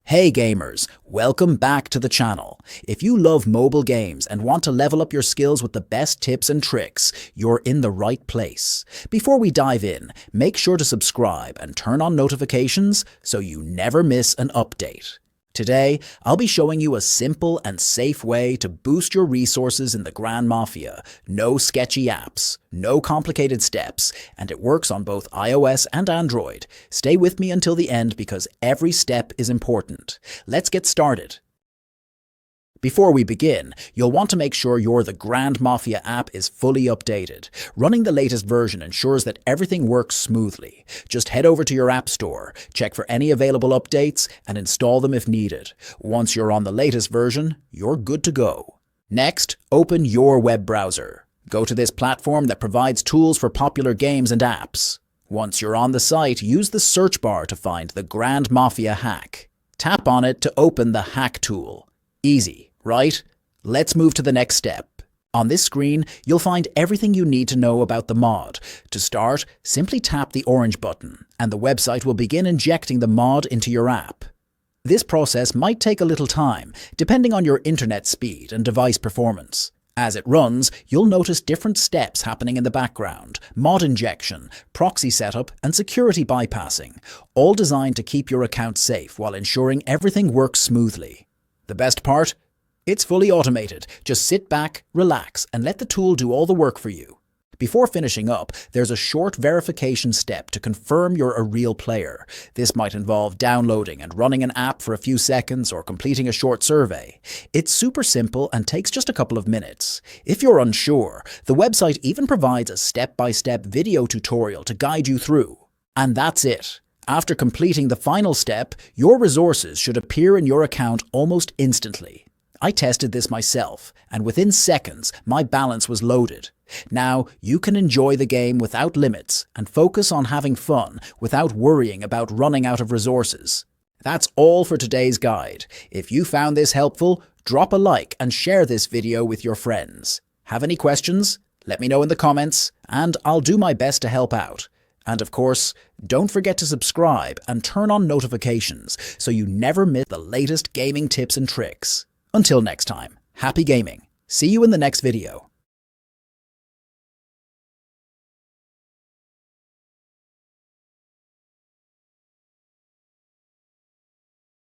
Hey gamers, welcome back to the channel. If you love mobile games and want to level up your skills with the best tips and tricks, you're in the right place. Before we dive in, make sure to subscribe and turn on notifications so you never miss an update. Today, I'll be showing you a simple and safe way to boost your resources in the Grand Mafia. No sketchy apps, no complicated steps, and it works on both iOS and Android. Stay with me until the end because every step is important. Let's get started. Before we begin, you'll want to make sure the Grand Mafia app is fully updated. Running the latest version ensures that everything works smoothly. Just head over to your app store, check for any available updates, and install them if needed. Once you're on the latest version, you're good to go. Next, open your web browser. Go to this platform that provides tools for popular games and apps. Once you're on the site, use the search bar to find the Grand Mafia hack. Tap on it to open the hack tool. Easy, right? Let's move to the next step. On this screen, you'll find everything you need to know about the mod. To start, simply tap the orange button, and the website will begin injecting the mod into your app. This process might take a little time, depending on your internet speed and device performance. As it runs, you'll notice different steps happening in the background: mod injection, proxy setup, and security bypassing, all designed to keep your account safe while ensuring everything works smoothly. The best part? It's fully automated. Just sit back, relax, and let the tool do all the work for you. Before finishing up, there's a short verification step to confirm you're a real player. This might involve downloading and running an app for a few seconds or completing a short survey. It's super simple and takes just a couple of minutes. If you're unsure, the website even provides a step-by-step video tutorial to guide you through. And that's it. After completing the final step, your resources should appear in your account almost instantly. I tested this myself, and within seconds, my balance was loaded. Now, you can enjoy the game without limits and focus on having fun without worrying about running out of resources. That's all for today's guide. If you found this helpful, drop a like and share this video with your friends. Have any questions? Let me know in the comments, and I'll do my best to help out. And of course, don't forget to subscribe and turn on notifications so you never miss the latest gaming tips and tricks. Until next time, happy gaming. See you in the next video.